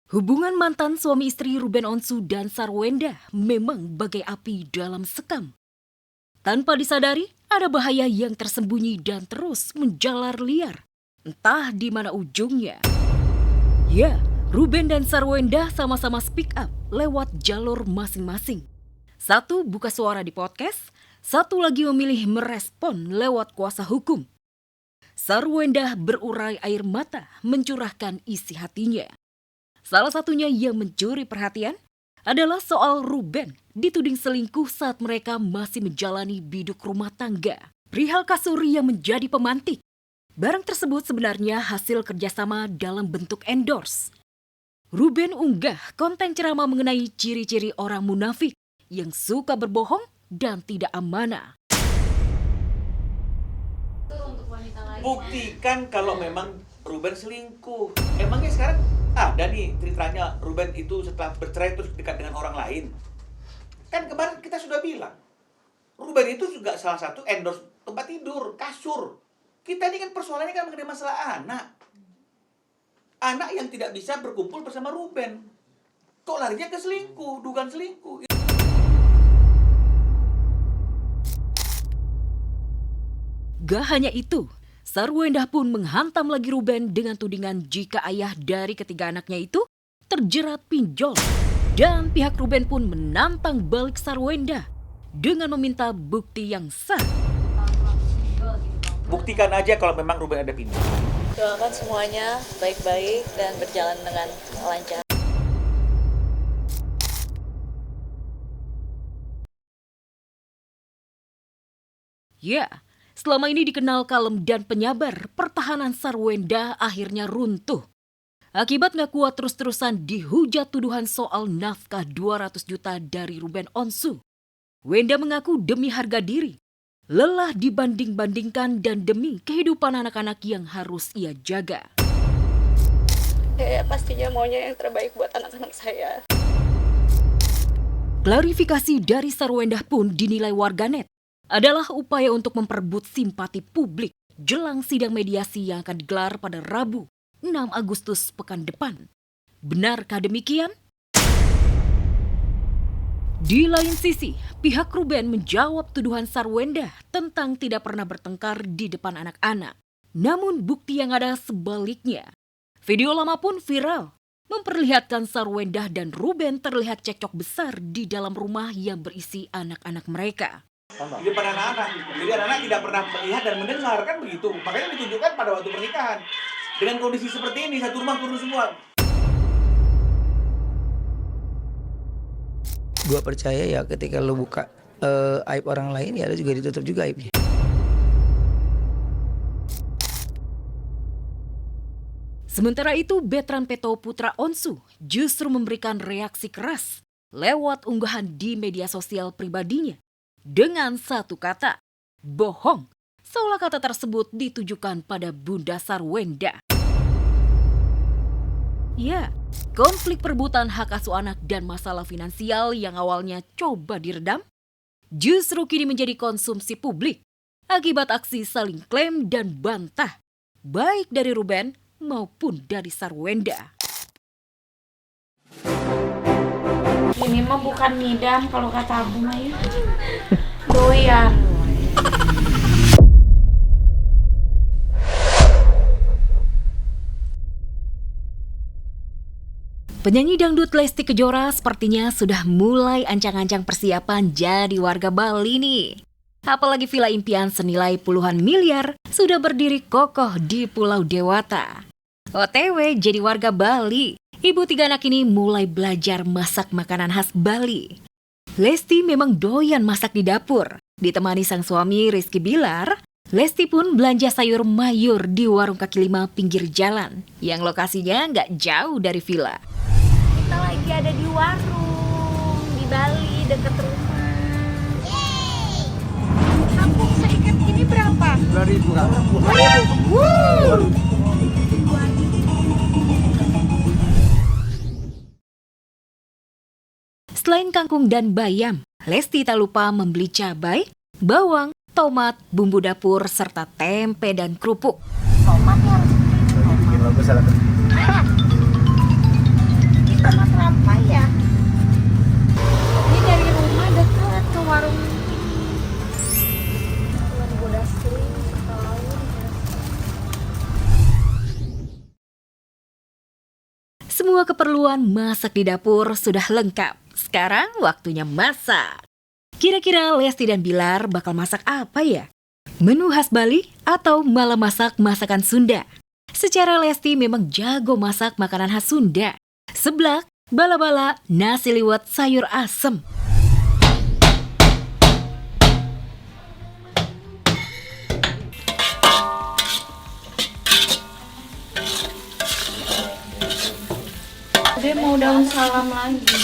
Hubungan mantan suami istri Ruben Onsu dan Sarwenda memang bagai api dalam sekam. Tanpa disadari, ada bahaya yang tersembunyi dan terus menjalar liar. Entah di mana ujungnya. Ya, Ruben dan Sarwenda sama-sama speak up lewat jalur masing-masing. Satu buka suara di podcast, satu lagi memilih merespon lewat kuasa hukum. Sarwenda berurai air mata mencurahkan isi hatinya. Salah satunya yang mencuri perhatian adalah soal Ruben dituding selingkuh saat mereka masih menjalani biduk rumah tangga. Perihal kasur yang menjadi pemantik. Barang tersebut sebenarnya hasil kerjasama dalam bentuk endorse. Ruben unggah konten ceramah mengenai ciri-ciri orang munafik yang suka berbohong dan tidak amanah. Buktikan kalau memang Ruben selingkuh. Emangnya sekarang ada nih ceritanya Ruben itu setelah bercerai terus dekat dengan orang lain. Kan kemarin kita sudah bilang, Ruben itu juga salah satu endorse tempat tidur, kasur. Kita ini kan persoalannya kan mengenai masalah anak. Anak yang tidak bisa berkumpul bersama Ruben. Kok larinya ke selingkuh, dugaan selingkuh. Gak hanya itu, Sarwenda pun menghantam lagi Ruben dengan tudingan jika ayah dari ketiga anaknya itu terjerat pinjol. Dan pihak Ruben pun menantang balik Sarwenda dengan meminta bukti yang sah. Buktikan aja kalau memang Ruben ada pinjol. Doakan semuanya baik-baik dan berjalan dengan lancar. Ya, selama ini dikenal kalem dan penyabar, pertahanan Sarwenda akhirnya runtuh. Akibat gak kuat terus-terusan dihujat tuduhan soal nafkah 200 juta dari Ruben Onsu. Wenda mengaku demi harga diri, lelah dibanding-bandingkan dan demi kehidupan anak-anak yang harus ia jaga. Saya pastinya maunya yang terbaik buat anak-anak saya. Klarifikasi dari Sarwenda pun dinilai warganet adalah upaya untuk memperebut simpati publik jelang sidang mediasi yang akan digelar pada Rabu, 6 Agustus pekan depan. Benarkah demikian? Di lain sisi, pihak Ruben menjawab tuduhan Sarwenda tentang tidak pernah bertengkar di depan anak-anak. Namun bukti yang ada sebaliknya. Video lama pun viral, memperlihatkan Sarwenda dan Ruben terlihat cekcok besar di dalam rumah yang berisi anak-anak mereka. Di depan anak-anak. Jadi anak-anak tidak pernah melihat dan mendengar, kan begitu. Makanya ditunjukkan pada waktu pernikahan. Dengan kondisi seperti ini, satu rumah turun semua. Gua percaya ya ketika lo buka aib orang lain ya lo juga ditutup juga aibnya. Sementara itu, Betran Peto putra Onsu justru memberikan reaksi keras lewat unggahan di media sosial pribadinya dengan satu kata, bohong. Seolah kata tersebut ditujukan pada Bunda Sarwenda. Ya, konflik perebutan hak asuh anak dan masalah finansial yang awalnya coba diredam, justru kini menjadi konsumsi publik akibat aksi saling klaim dan bantah, baik dari Ruben maupun dari Sarwenda. Ini mah bukan ngidam kalau kata Abu mah ya. Doyan. Penyanyi dangdut Lesti Kejora sepertinya sudah mulai ancang-ancang persiapan jadi warga Bali nih. Apalagi villa impian senilai puluhan miliar sudah berdiri kokoh di Pulau Dewata. OTW jadi warga Bali, ibu 3 anak ini mulai belajar masak makanan khas Bali. Lesti memang doyan masak di dapur. Ditemani sang suami Rizky Bilar, Lesti pun belanja sayur mayur di warung kaki 5 pinggir jalan yang lokasinya nggak jauh dari villa. Kita lagi ada di warung di Bali dekat rumah. Yeay. Kampung seikat ini berapa? 2.000. Selain kangkung dan bayam, Lesti tak lupa membeli cabai, bawang, tomat, bumbu dapur, serta tempe dan kerupuk. Tomatnya harus Semua keperluan masak di dapur sudah lengkap. Sekarang waktunya masak. Kira-kira Lesti dan Bilar bakal masak apa ya? Menu khas Bali atau malah masak masakan Sunda? Secara Lesti memang jago masak makanan khas Sunda. Seblak, bala-bala, nasi liwet, sayur asem. Dia mau daun salam lagi.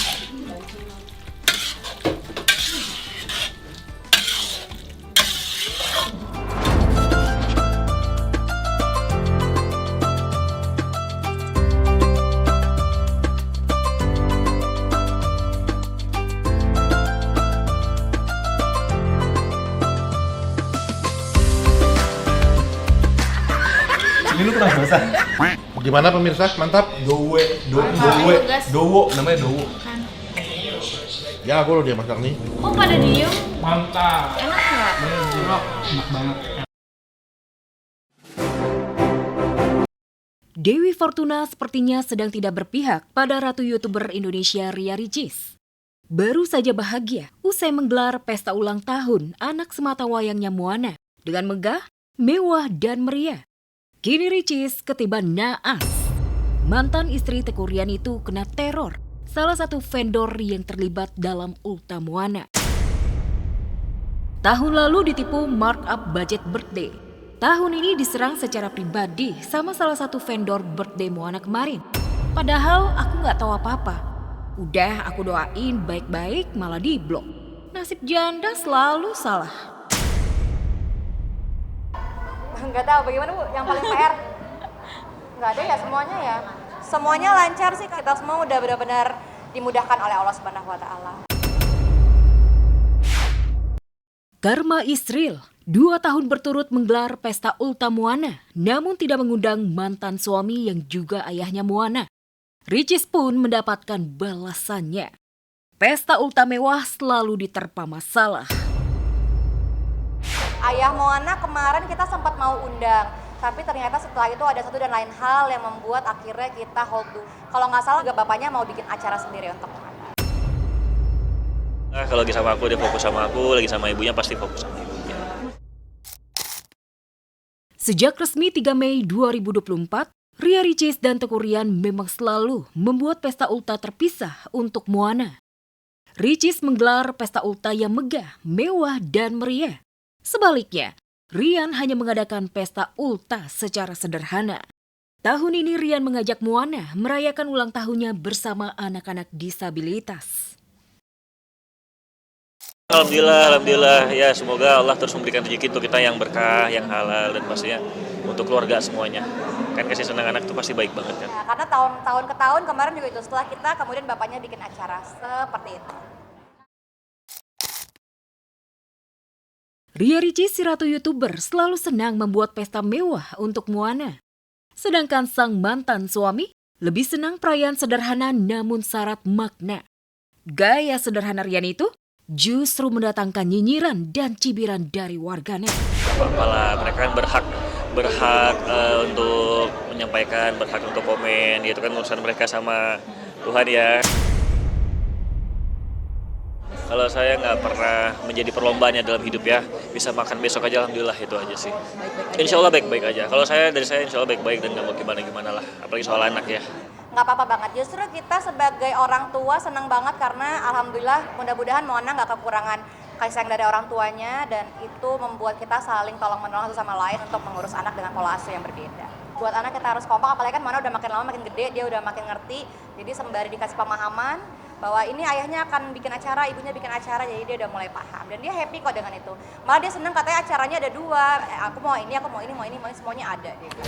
Ini lu pernah masak? Gimana pemirsa? Mantap? Dowo, namanya Dowo. Ya aku loh dia masak nih. Oh pada diem? Mantap. Enak nggak? Enak banget. Dewi Fortuna sepertinya sedang tidak berpihak pada ratu YouTuber Indonesia Ria Ricis. Baru saja bahagia usai menggelar pesta ulang tahun anak sematawayangnya Moana dengan megah, mewah, dan meriah. Kini Ricis ketiban naas. Mantan istri Teuku Ryan itu kena teror salah satu vendor yang terlibat dalam Ulta Moana. Tahun lalu ditipu markup budget birthday. Tahun ini diserang secara pribadi sama salah satu vendor birthday Moana kemarin. Padahal aku nggak tahu apa-apa. Udah aku doain baik-baik malah diblok. Nasib janda selalu salah. Nggak tahu bagaimana Bu, yang paling PR? Nggak ada ya semuanya ya? Semuanya lancar sih, kita semua udah benar-benar dimudahkan oleh Allah Subhanahu wa Ta'ala. Karma Israel 2 tahun berturut menggelar pesta Ulta Moana, namun tidak mengundang mantan suami yang juga ayahnya Moana. Ricis pun mendapatkan balasannya. Pesta Ulta mewah selalu diterpa masalah. Ayah Moana kemarin kita sempat mau undang, tapi ternyata setelah itu ada satu dan lain hal yang membuat akhirnya kita hold dulu. Kalau nggak salah juga bapaknya mau bikin acara sendiri untuk Moana. Nah, kalau lagi sama aku, dia fokus sama aku, lagi sama ibunya pasti fokus sama ibunya. Sejak resmi 3 Mei 2024, Ria Ricis dan Teuku Ryan memang selalu membuat pesta Ulta terpisah untuk Moana. Ricis menggelar pesta Ulta yang megah, mewah, dan meriah. Sebaliknya, Ryan hanya mengadakan pesta Ulta secara sederhana. Tahun ini Ryan mengajak Moana merayakan ulang tahunnya bersama anak-anak disabilitas. Alhamdulillah, ya semoga Allah terus memberikan rezeki untuk kita yang berkah, yang halal, dan pastinya untuk keluarga semuanya. Kan kasih senang anak itu pasti baik banget kan. Nah, karena tahun ke tahun kemarin juga itu setelah kita kemudian bapaknya bikin acara seperti itu. Ria Ricis, si ratu YouTuber, selalu senang membuat pesta mewah untuk Moana. Sedangkan sang mantan suami lebih senang perayaan sederhana namun syarat makna. Gaya sederhana Rian itu justru mendatangkan nyinyiran dan cibiran dari warganet. Apalah, mereka kan berhak untuk menyampaikan, berhak untuk komen, itu kan urusan mereka sama Tuhan ya. Kalau saya nggak pernah menjadi perlombanya dalam hidup ya, bisa makan besok aja alhamdulillah, itu aja sih. Insya Allah baik-baik aja. Kalau dari saya insya Allah baik-baik dan nggak mau gimana-gimana lah, apalagi soal anak ya. Nggak apa-apa banget, justru kita sebagai orang tua senang banget karena alhamdulillah mudah-mudahan Moana nggak kekurangan kasih sayang dari orang tuanya dan itu membuat kita saling tolong-menolong satu sama lain untuk mengurus anak dengan pola asuh yang berbeda. Buat anak kita harus kompak, apalagi kan Moana udah makin lama makin gede, dia udah makin ngerti, jadi sembari dikasih pemahaman bahwa ini ayahnya akan bikin acara, ibunya bikin acara, jadi dia udah mulai paham dan dia happy kok dengan itu. Malah dia senang katanya acaranya ada 2, aku mau ini, semuanya ada. Gitu.